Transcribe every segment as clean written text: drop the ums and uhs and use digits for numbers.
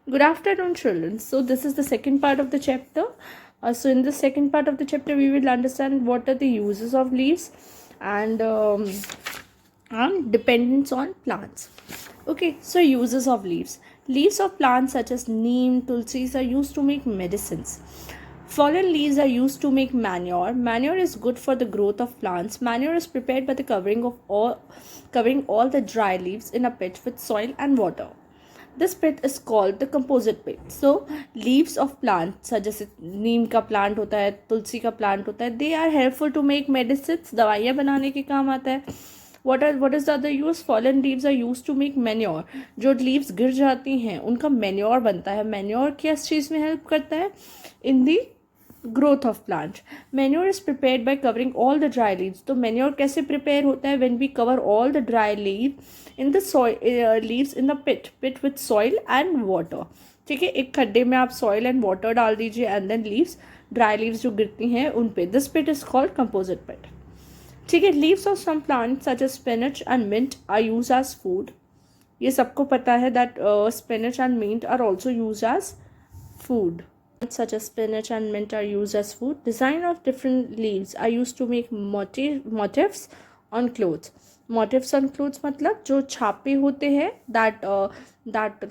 Good afternoon, children. So, this is the second part of the chapter. In the second part of the chapter, we will understand what are the uses of leaves and dependence on plants. Okay, so uses of leaves. Leaves of plants such as neem, tulsis are used to make medicines. Fallen leaves are used to make manure. Manure is good for the growth of plants. Manure is prepared by the covering all the dry leaves in a pit with soil and water. This pit is called the composite pit. So leaves of plants such as नीम का plant होता है, तुलसी का plant होता है, they are helpful to make medicines. दवाइयाँ बनाने के काम आता है. What is the other use? Fallen leaves are used to make manure. जो leaves गिर जाती हैं उनका manure बनता है. Manure किस चीज़ में help करता है? In the growth of plant. Manure is prepared by covering all the dry leaves. तो manure कैसे prepare होता है? When we cover all the dry leaves in the soil, leaves in the pit with soil and water. ठीक है, एक खड्डे में आप soil and water डाल दीजिए and then leaves, dry leaves जो गिरती हैं उन पे. This pit is called composite pit. ठीक है, leaves of some plants such as spinach and mint are used as food. ये सबको पता है that spinach and mint are also used as food. Such as spinach and mint are used as food. Design of different leaves are used to make motifs on clothes. Motifs on clothes मतलब जो छापे होते हैं that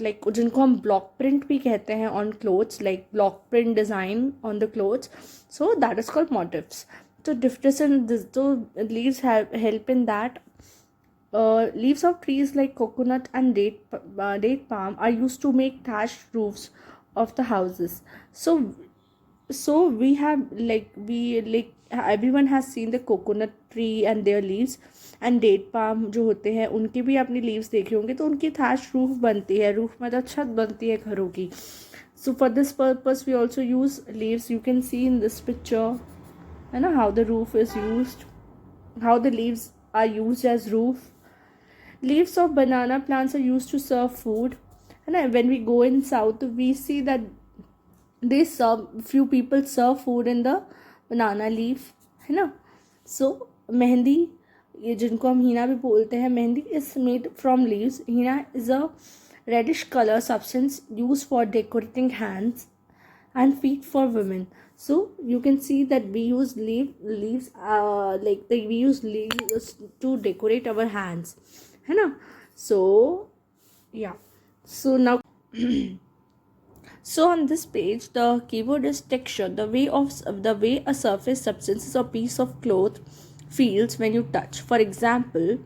like जिनको हम block print भी कहते हैं on clothes, like block print design on the clothes. So that is called motifs. So leaves help in that. Leaves of trees like coconut and date palm are used to make thatched roofs of the houses. So we have like everyone has seen the coconut tree and their leaves, and date palm जो होते हैं उनके भी अपने leaves देखे होंगे. तो उनकी thatched roof बनती है. roof मतलब छत बनती है घरों की. So for this purpose we also use leaves. You can see in this picture है ना how the roof is used, how the leaves are used as roof. Leaves of banana plants are used to serve food. And when we go in south, we see that few people serve food in the banana leaf, है ना. So mehndi, ये जिनको हम हीना भी बोलते हैं, mehndi is made from leaves. Hina is a reddish color substance used for decorating hands and feet for women. So you can see that we use leaves we use leaves to decorate our hands, है ना. So yeah, so now so on this page the keyword is texture, the way a surface substance or piece of cloth feels when you touch. For example,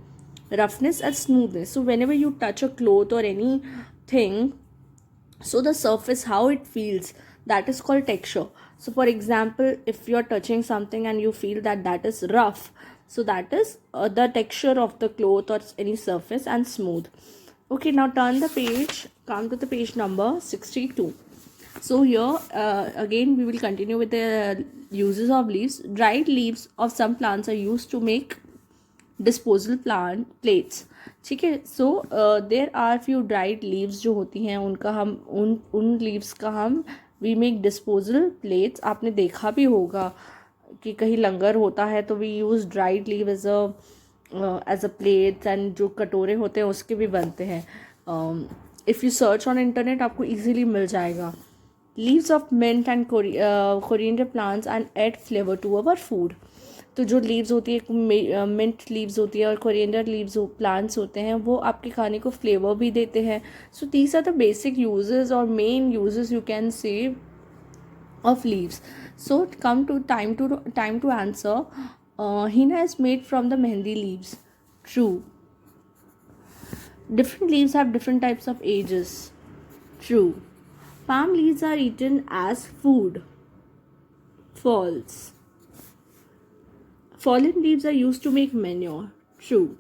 roughness and smoothness. So whenever you touch a cloth or anything, so the surface, how it feels, that is called texture. So for example, if you're touching something and you feel that is rough, so that is the texture of the cloth or any surface, and smooth. Okay, now turn the page, come to the page number 62. So here again we will continue with the uses of leaves. Dried leaves of some plants are used to make disposal plates. ठीक है. So there are few dried leaves जो होती हैं उनका हम उन leaves का हम वी मेक डिस्पोजल प्लेट्स. आपने देखा भी होगा कि कहीं लंगर होता है तो we use dried leave as a plates, and जो कटोरे होते हैं उसके भी बनते हैं. If you search on internet आपको ईजिली मिल जाएगा. Leaves of mint and coriander plants and add flavour to our food. तो जो लीव्स होती है, मिंट लीव्स होती है और कोरिएंडर लीव्स प्लांट्स होते हैं, वो आपके खाने को फ्लेवर भी देते हैं. So these are the basic uses और main uses you can say of leaves. So come to time to answer. Henna is made from the mehendi leaves. True. Different leaves have different types of ages. True. Palm leaves are eaten as food. False. Fallen leaves are used to make manure. True.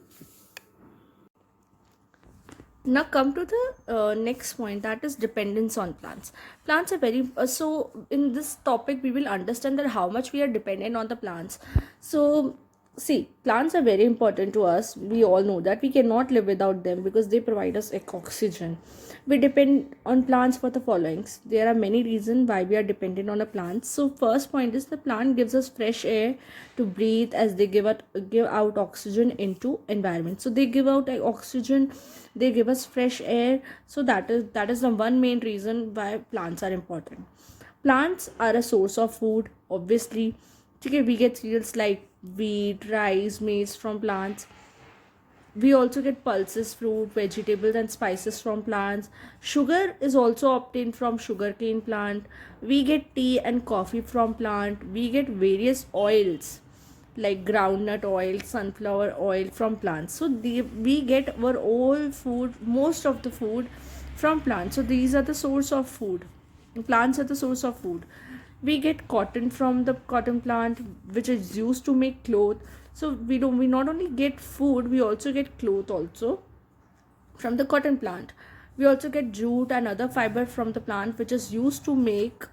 Now come to the next point, that is dependence on plants. Plants are very so in this topic we will understand that how much we are dependent on the plants. So See, plants are very important to us. We all know that we cannot live without them because they provide us oxygen. We depend on plants for the followings. There are many reasons why we are dependent on a plant. So first point is the plant gives us fresh air to breathe as they give out oxygen into environment. So they give out oxygen, they give us fresh air. So that is the one main reason why plants are important. Plants are a source of food, obviously. Okay, we get cereals like wheat, rice, maize from plants. We also get pulses, fruit, vegetables, and spices from plants. Sugar is also obtained from sugarcane plant. We get tea and coffee from plant. We get various oils like groundnut oil, sunflower oil from plants. So we get our all food, most of the food from plants. So these are the source of food. Plants are the source of food. We get cotton from the cotton plant, which is used to make cloth. So we not only get food, we also get cloth also from the cotton plant. We also get jute and other fiber from the plant, which is used to make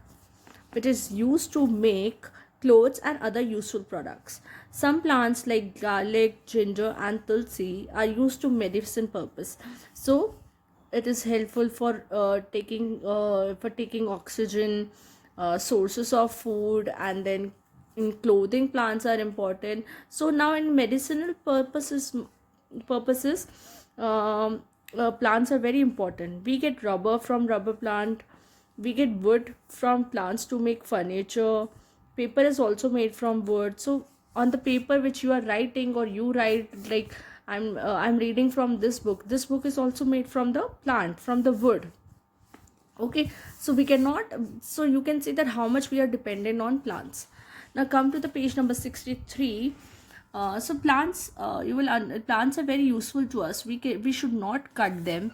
clothes and other useful products. Some plants like garlic, ginger, and tulsi are used to medicine purpose. So it is helpful for taking oxygen, sources of food, and then in clothing plants are important. So now in medicinal purposes, plants are very important. We get rubber from rubber plant. We get wood from plants to make furniture. Paper is also made from wood. So on the paper which you are writing or you write, like I'm reading from this book. This book is also made from the plant, from the wood. Okay, so we cannot, so you can see that how much we are dependent on plants. Now come to the page number 63. So plants, plants are very useful to us. We should not cut them.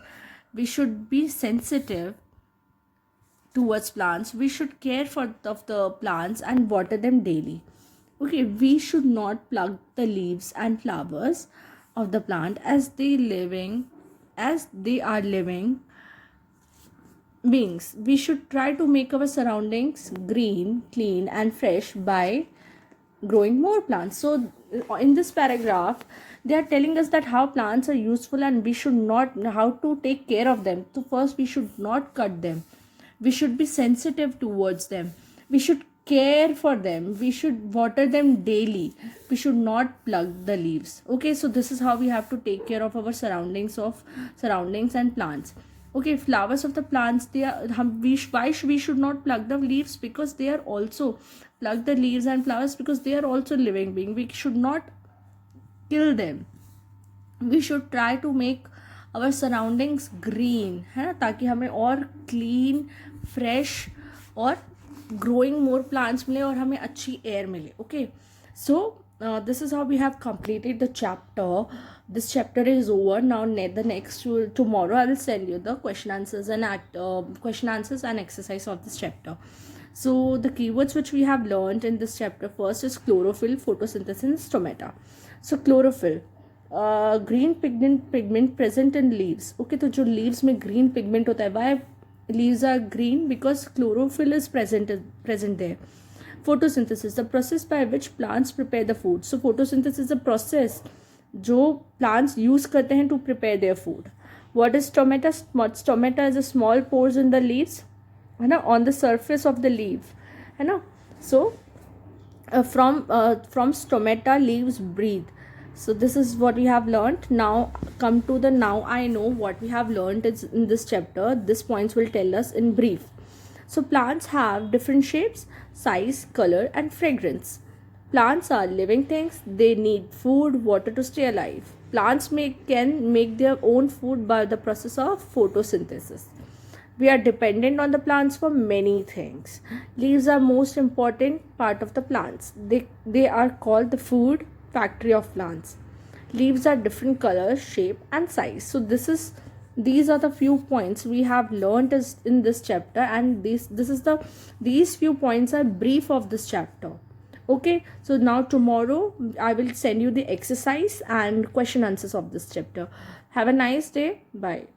We should be sensitive towards plants. We should care for of the plants and water them daily. Okay, we should not pluck the leaves and flowers of the plant as they are living beings. We should try to make our surroundings green, clean, and fresh by growing more plants. So in this paragraph, they are telling us that how plants are useful and we should not, how to take care of them. So first, we should not cut them. We should be sensitive towards them. We should care for them. We should water them daily. We should not pluck the leaves. Okay, so this is how we have to take care of our surroundings and plants. Okay, flowers of the plants, they are we should not pluck the leaves, because they are also pluck the leaves and flowers because they are also living being. We should not kill them. We should try to make our surroundings green, है ना, ताकि हमें और clean, fresh और growing more plants मिले और हमें अच्छी एयर मिले. Okay, so this is how we have completed the chapter. This chapter is over now. The next tomorrow I will send you the question answers and exercise of this chapter. So the keywords which we have learned in this chapter, first is chlorophyll, photosynthesis, and stomata. So chlorophyll, green pigment present in leaves. Okay, तो जो leaves में green pigment होता है, why leaves are green? Because chlorophyll is present there. Photosynthesis, the process by which plants prepare the food. So photosynthesis is a process जो plants use करते हैं to prepare their food. What is stomata? Stomata is a small pores in the leaves, है ना, on the surface of the leaf, है ना. So from stomata leaves breathe. So this is what we have learned. Now come to the now I know what we have learned is in this chapter. This points will tell us in brief. So plants have different shapes, size, color, and fragrance. Plants are living things. They need food, water to stay alive. Plants can make their own food by the process of photosynthesis. We are dependent on the plants for many things. Leaves are most important part of the plants. They are called the food factory of plants. Leaves are different colors, shape, and size. So these are the few points we have learned in this chapter, and these few points are brief of this chapter. Okay, so now tomorrow I will send you the exercise and question answers of this chapter. Have a nice day. Bye.